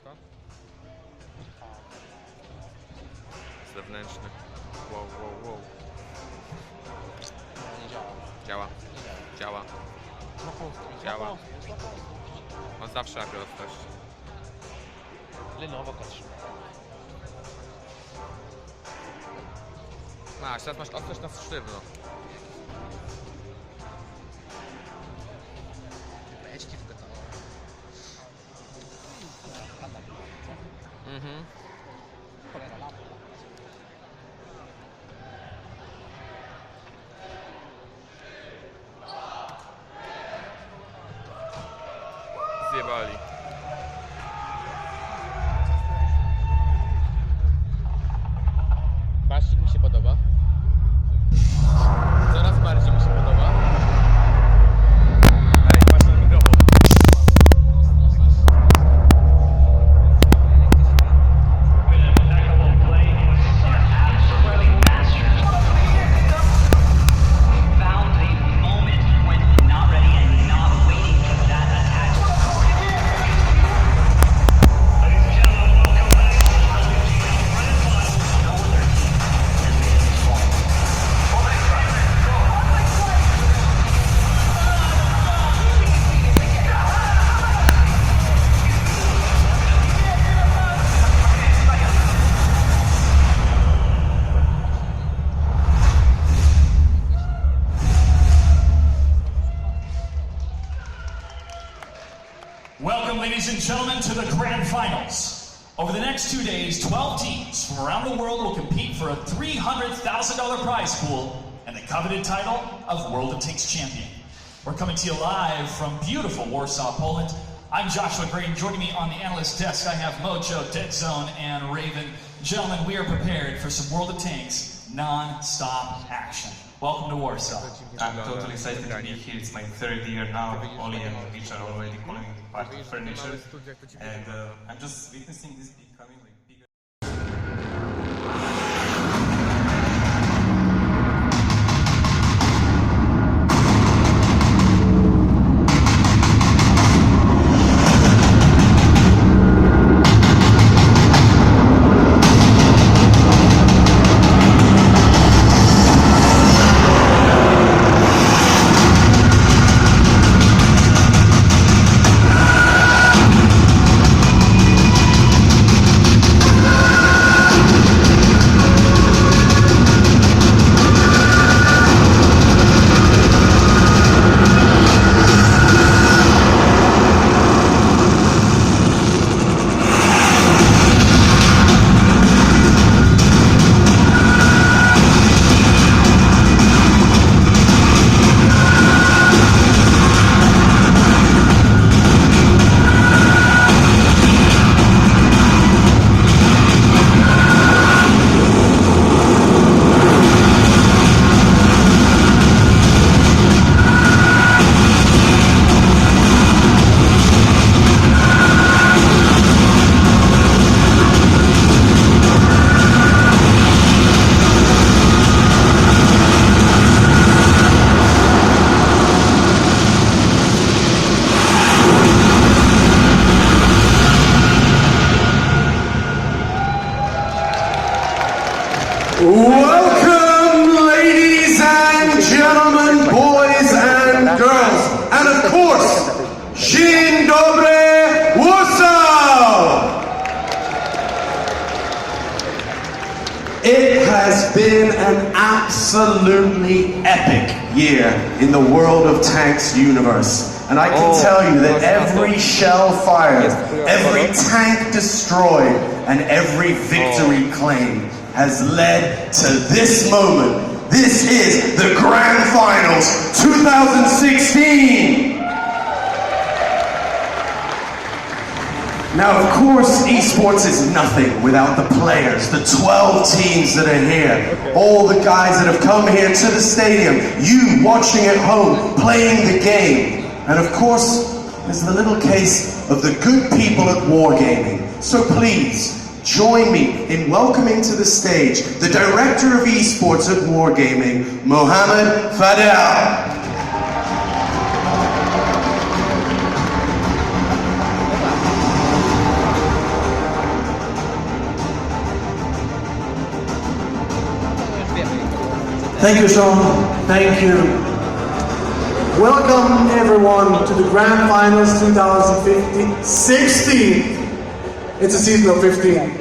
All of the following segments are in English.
spoko. Zewnętrzny. Wow, wow, wow. Nie działa. Działa. Nie działa. Działa. Działa. On zawsze ma ostrość. Lenovo K3. Masz, teraz masz ostrość na sztywno. Beczki wygotowane. Mhm. Cholera, lampa. Zjebali. Baścik mi się podoba. Coraz bardziej mi się podoba. Ej, patrz na mikrofon. Welcome, ladies and gentlemen, to the Grand Finals. Over the next 2 days, 12 teams from around the world will compete for a $300,000 prize pool and the coveted title of World of Tanks Champion. We're coming to you live from beautiful Warsaw, Poland. I'm Joshua Green. Joining me on the analyst desk, I have Mojo, Dead Zone, and Raven. Gentlemen, we are prepared for some World of Tanks non-stop action. Welcome to Warsaw. I'm totally excited to be here. It's my third year now. Oli and Rich are already calling me part of furniture, and I'm just witnessing this becoming like bigger. Welcome, ladies and gentlemen, boys and girls, and of course, Dzień dobry, Warsaw! It has been an absolutely epic year in the World of Tanks universe. And I can tell you that every shell fired, every tank destroyed, and every victory claimed has led to this moment. This is the Grand Finals 2016. Now, of course, esports is nothing without the players, the 12 teams that are here, all the guys that have come here to the stadium, you watching at home, playing the game. And of course, there's the little case of the good people at Wargaming. So please, join me in welcoming to the stage the director of esports at Wargaming, Mohammed Fadel. Thank you, Sean. Thank you. Welcome everyone to the Grand Finals 2015. 16. It's a season of 15.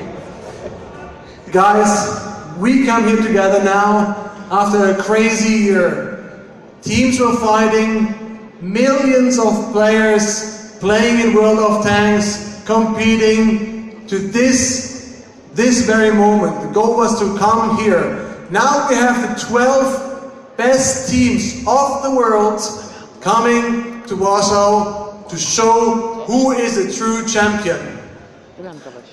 Guys, we come here together now after a crazy year. Teams were fighting, millions of players playing in World of Tanks, competing to this very moment. The goal was to come here. Now we have the 12 best teams of the world coming to Warsaw to show who is a true champion.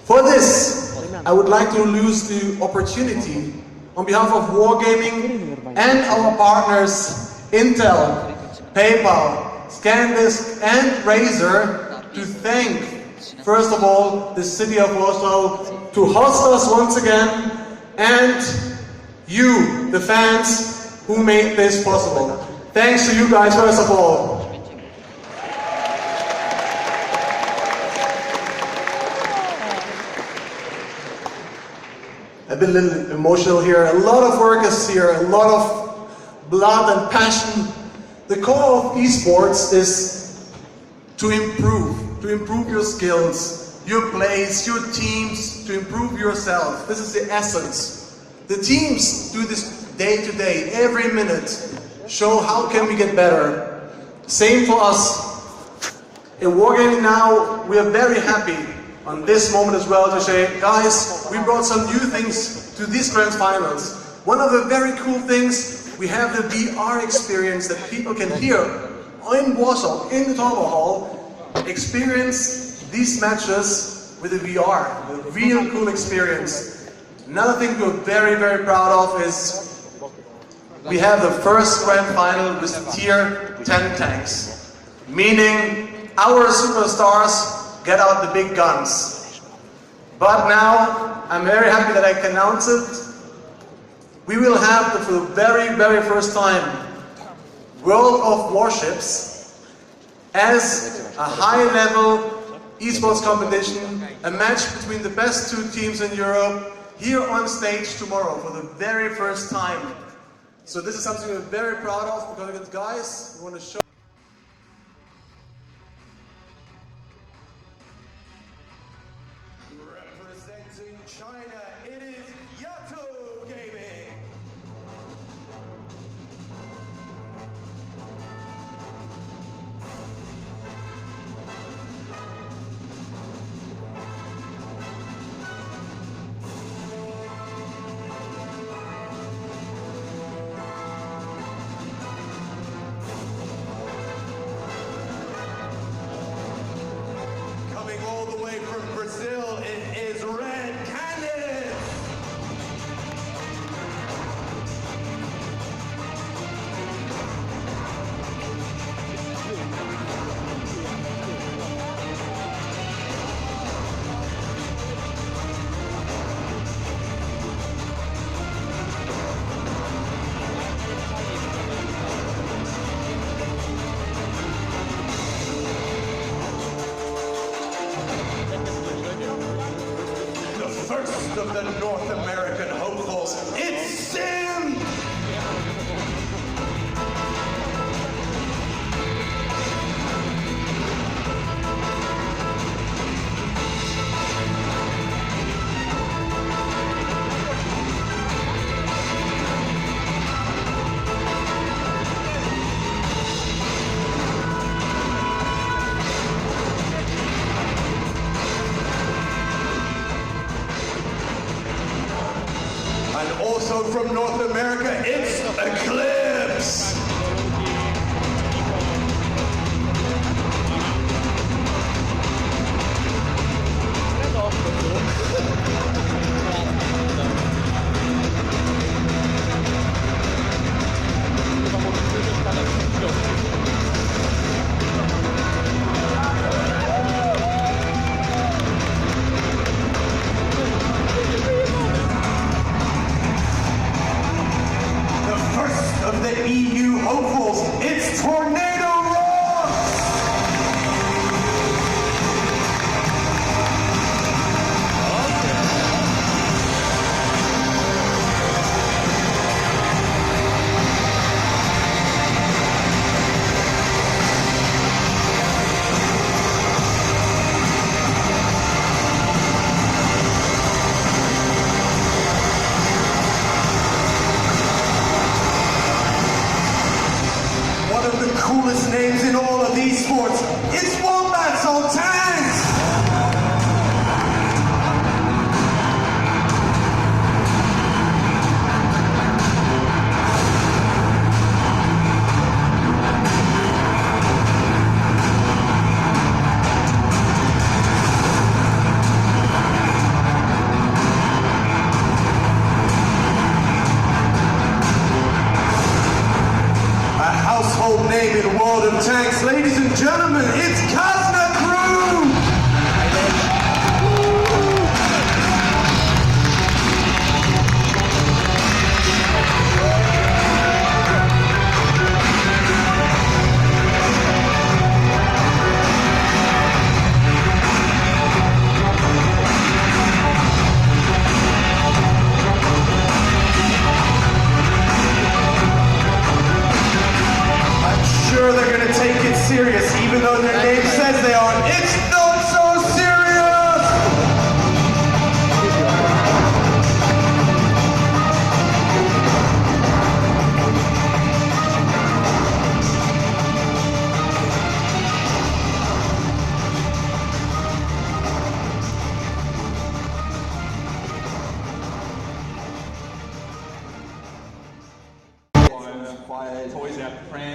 For this, I would like to use the opportunity on behalf of Wargaming and our partners Intel, PayPal, SanDisk and Razer to thank, first of all, the city of Warsaw to host us once again, and you, the fans, who made this possible. Thanks to you guys, first of all. I've been a little emotional here. A lot of work is here, a lot of blood and passion. The core of esports is to improve your skills, your plays, your teams, to improve yourself. This is the essence. The teams do this day to day, every minute, show how can we get better. Same for us. In Wargaming now, we are very happy on this moment as well to say, guys, we brought some new things to these Grand Finals. One of the very cool things, we have the VR experience that people can hear in Warsaw, in the Torwall Hall, experience these matches with a VR, a real cool experience. Another thing we're very, very proud of is we have the first Grand Final with Tier 10 tanks, meaning our superstars get out the big guns. But now, I'm very happy that I can announce it. We will have, for the very, very first time, World of Warships as a high-level esports competition, a match between the best two teams in Europe, here on stage tomorrow for the very first time. So this is something we're very proud of, because guys, we want to show Representing China, it is Yato Gaming. Coming all the way from Brazil, it is Red Cannon. The first of the North American hopefuls, it's Sim! And also from North America, it's Eclipse! The first of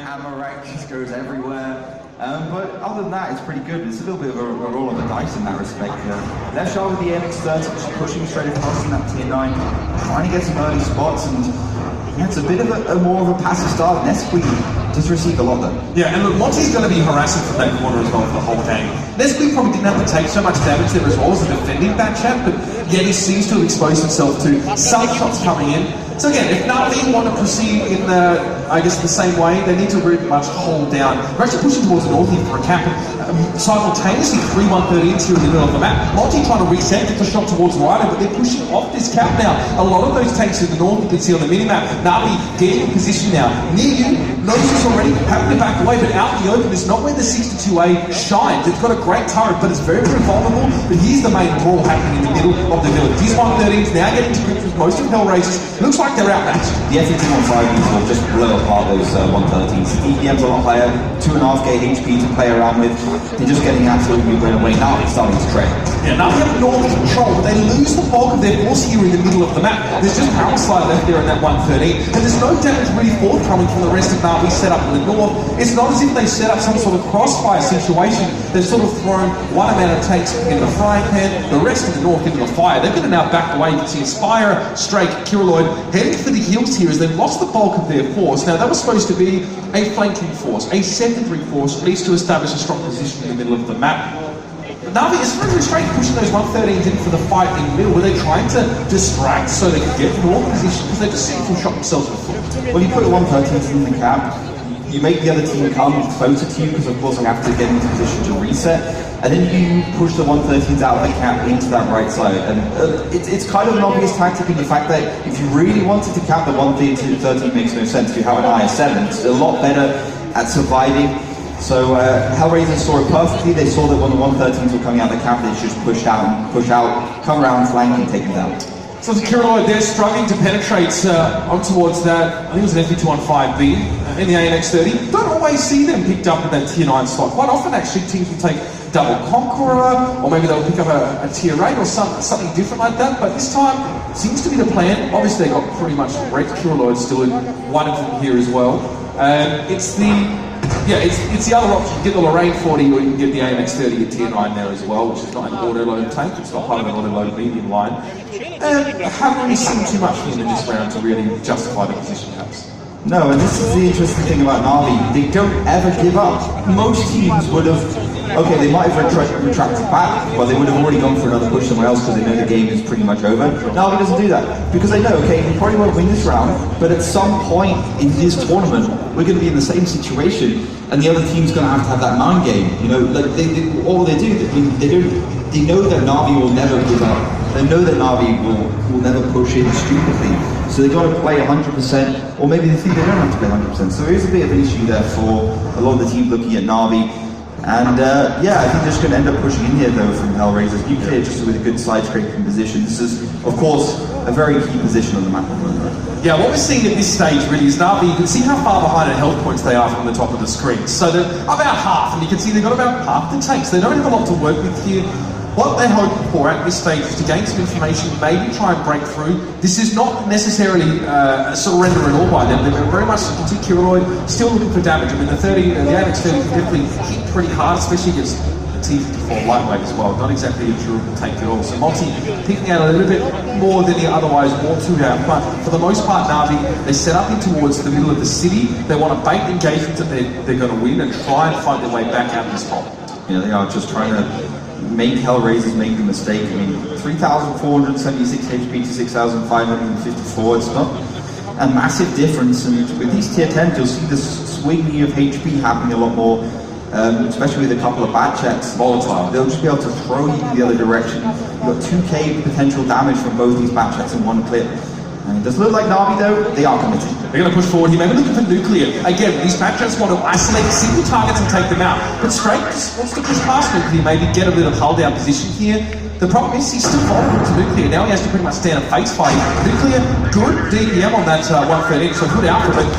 hammer rack just goes everywhere. But other than that, it's pretty good. It's a little bit of a roll of the dice in that respect. Left sharp with the MX-30, just pushing straight across in that tier 9, trying to get some early spots, and yeah, it's a bit of a more of a passive start. Nesquik does receive a lot though. Yeah, and look, Monty's going to be harassing from that corner as well for the whole game. Nesquik probably didn't have to take so much damage there as well as a defending back chat, but yet he seems to have exposed himself to some shots coming in. So again, if Na'Vi want to proceed in the same way, they need to really much hold down. We're actually pushing towards the north here for a cap. Simultaneously, 3-1-13s here in the middle of the map. Monty trying to reset, get the shot towards Ryder, but they're pushing off this cap now. A lot of those tanks in the north, you can see on the minimap. Na'Vi getting in position now. Near you, knows this already, having to back away, but out in the open, it's not where the 62A shines. It's got a great turret, but it's very, very vulnerable. But here's the main brawl happening in the middle of the village. These 113s now getting to grips with most of Hellraisers. Looks like they're outmatched. The FE215s will just blow apart those 113s. The EPM's a lot higher, 2.5k HP to play around with. They're just getting absolutely blown away. Now it's starting to trade. Yeah, now they have normal control, but they lose the bulk of their force here in the middle of the map. There's just power slide left there in that 113, and there's no damage really forthcoming from the rest of Na'Vi set up in the north. It's not as if they set up some sort of crossfire situation. They've sort of thrown one amount of tanks into the frying pan, the rest of the north into the fire. They're going to now back away. You can see Inspire, Strake, Kirilloi heading for the hills here as they've lost the bulk of their force. Now, that was supposed to be a flanking force, a secondary force, at least to establish a strong position in the middle of the map. Na'Vi is very straight pushing those 113s in for the fight in the middle, where they're trying to distract so they can get north position, because they just seem to shot themselves in the foot. Well, you put a 113s in the cap, you make the other team come closer to you, because of course they have to get into position to reset, and then you push the 113s out of the cap into that right side. And it's kind of an obvious tactic in the fact that if you really wanted to cap the 113 makes no sense. You have an IS-7, it's a lot better at surviving. So Hellraisers saw it perfectly. They saw that when the 113s were coming out of the cap, they should just push out, come around, flank, and take them down. So the Kirilloi, they're struggling to penetrate on towards that, I think it was an FE215B in the AMX-30. Don't always see them picked up in that tier 9 slot. Quite often actually teams will take double Conqueror, or maybe they'll pick up a tier 8 or something different like that, but this time seems to be the plan. Obviously they got pretty much wrecked. Kirilloi still in one of them here as well. It's the other option. You get the Lorraine 40 or you can get the AMX-30 at tier 9 there as well, which is not an auto-load tank. It's not part of an auto-load medium line. And I haven't really seen too much from them in this round to really justify the position perhaps. No, and this is the interesting thing about Na'Vi. They don't ever give up. Most teams would have, okay, they might have retracted back, but they would have already gone for another push somewhere else because they know the game is pretty much over. Na'Vi doesn't do that, because they know, okay, we probably won't win this round, but at some point in this tournament, we're going to be in the same situation, and the other team's going to have that mind game. You know, like all they do, they know that Na'Vi will never give up. They know that Na'Vi will never push in stupidly. So they've got to play 100%, or maybe they think they don't have to play 100%. So there is a bit of an issue there for a lot of the teams looking at Na'Vi. And yeah, I think they're just going to end up pushing in here though from Hellraisers. Nuclear just with a good side scraping position. This is, of course, a very key position on the map. Yeah, what we're seeing at this stage really is Na'Vi, you can see how far behind in health points they are from the top of the screen. So they're about half, and you can see they've got about half the tanks. They don't have a lot to work with here. What they're hoping for at this stage is to gain some information, maybe try and break through. This is not necessarily a surrender at all by them. They're very much, you can see Kirilloi still looking for damage. I mean, the AMX-30 can definitely hit pretty hard, especially against the T-54 lightweight as well. Not exactly a durable tank at all. So Monty picking out a little bit more than he otherwise want to have. But for the most part, Na'Vi, they set up in towards the middle of the city. They want to bait engagement that they're going to win and try and find their way back out of this hole. Yeah, they are just trying to make Hellraisers make the mistake. I mean, 3,476 HP to 6,554, it's not a massive difference, and with these tier 10s you'll see this swinging of HP happening a lot more, especially with a couple of bad checks. Volatile. They'll just be able to throw you the other direction. You've got 2k potential damage from both these bad checks in one clip. And it does look like Na'Vi though, they are committed. They're going to push forward here, maybe looking for Nuclear. Again, these matchups want to isolate single targets and take them out. But Strake just wants to push past Nuclear, maybe get a bit of hull down position here. The problem is he's still vulnerable to Nuclear. Now he has to pretty much stand and face fight. Nuclear, good DPM on that 113, so good alpha, but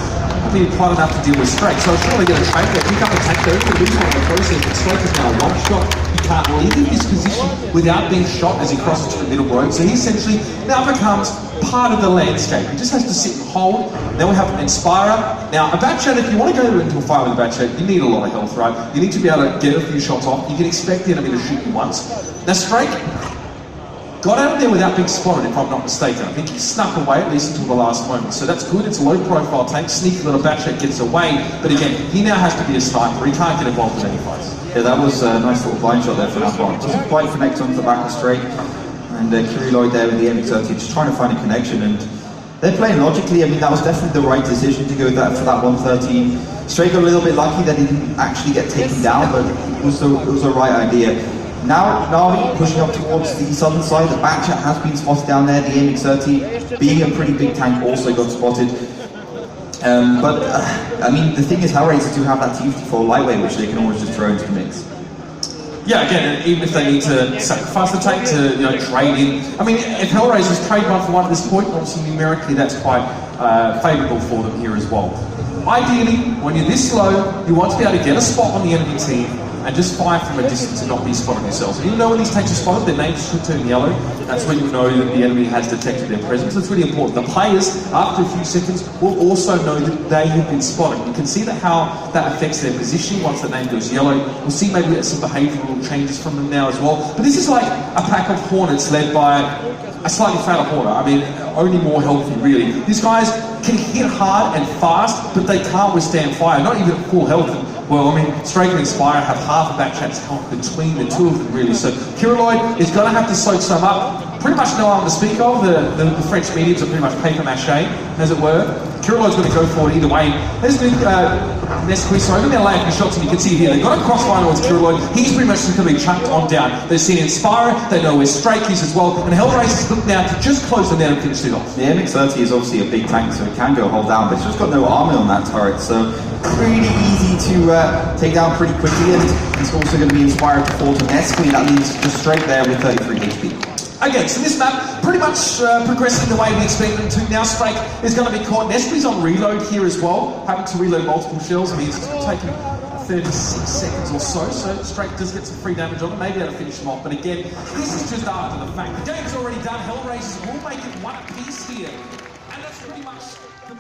be quite enough to deal with Strake. So I'll surely get a trade there, pick up a tank there, he's going to lose one in the process, but Strake is now a long shot. He can't leave in this position without being shot as he crosses to the middle road. So he essentially now becomes part of the landscape. He just has to sit and hold. Then we have Inspirer. Now, a Batchat, if you want to go into a fight with a Batchat, you need a lot of health, right? You need to be able to get a few shots off. You can expect the enemy to shoot you once. Now, Strake got out of there without being spotted, if I'm not mistaken. I think he snuck away, at least until the last moment. So that's good. It's a low-profile tank. Sneaky little Batchat gets away. But again, he now has to be a sniper. He can't get involved in any fights. Yeah, that was a nice little blind shot there for that one. Doesn't quite connect onto the back of Strake. And Kiriloid there with the MX-30 just trying to find a connection. And they're playing logically. I mean, that was definitely the right decision to go for that 113. Strake got a little bit lucky that he didn't actually get taken down, but it was the right idea. Now, Na'Vi pushing up towards the southern side. The Batchat has been spotted down there. The MX-30, being a pretty big tank, also got spotted. I mean, the thing is, Hellraisers do have that T-54 lightweight, which they can always just throw into the mix. Yeah, again, even if they need to sacrifice the tank to trade in. I mean, if Hellraisers trade 1-for-1 at this point, obviously numerically that's quite favourable for them here as well. Ideally, when you're this low, you want to be able to get a spot on the enemy team and just fire from a distance and not be spotted yourselves. And you know when these tanks are spotted, their names should turn yellow. That's when you know that the enemy has detected their presence. That's really important. The players, after a few seconds, will also know that they have been spotted. You can see that how that affects their positioning once the name goes yellow. We'll see maybe some behavioural changes from them now as well. But this is like a pack of Hornets led by a slightly fatter Hornet. I mean, only more healthy really. These guys can hit hard and fast, but they can't withstand fire, not even at full health. Well, I mean, Strake and Inspire have half of Batchat's health between the two of them, really. So Kiriloid is going to have to soak some up. Pretty much no arm to speak of. The French mediums are pretty much paper mache, as it were. Kiriloid's going to go for it either way. There's the Nesquik, so I'm going to lay a few shots, and you can see here, they've got a crossfire towards Kiriloid. He's pretty much just going to be chucked on down. They've seen Inspire, they know where Strake is as well, and Hellraisers look now to just close them down and finish it off. The MX-30 is obviously a big tank, so it can go hold down, but it's just got no armor on that turret, so really easy to take down pretty quickly, and it's also going to be Inspired to fall to Nesquik. That leaves just Strake there with 33 HP. Okay, so this map pretty much progressing the way we expected it to. Now Strake is going to be caught. Nesquik's on reload here as well, having to reload multiple shells. I mean, it's taking 36 seconds or so, so Strake does get some free damage on it, maybe able to finish him off. But again, this is just after the fact. The game's already done. Hellraisers will make it one apiece here. And that's pretty much the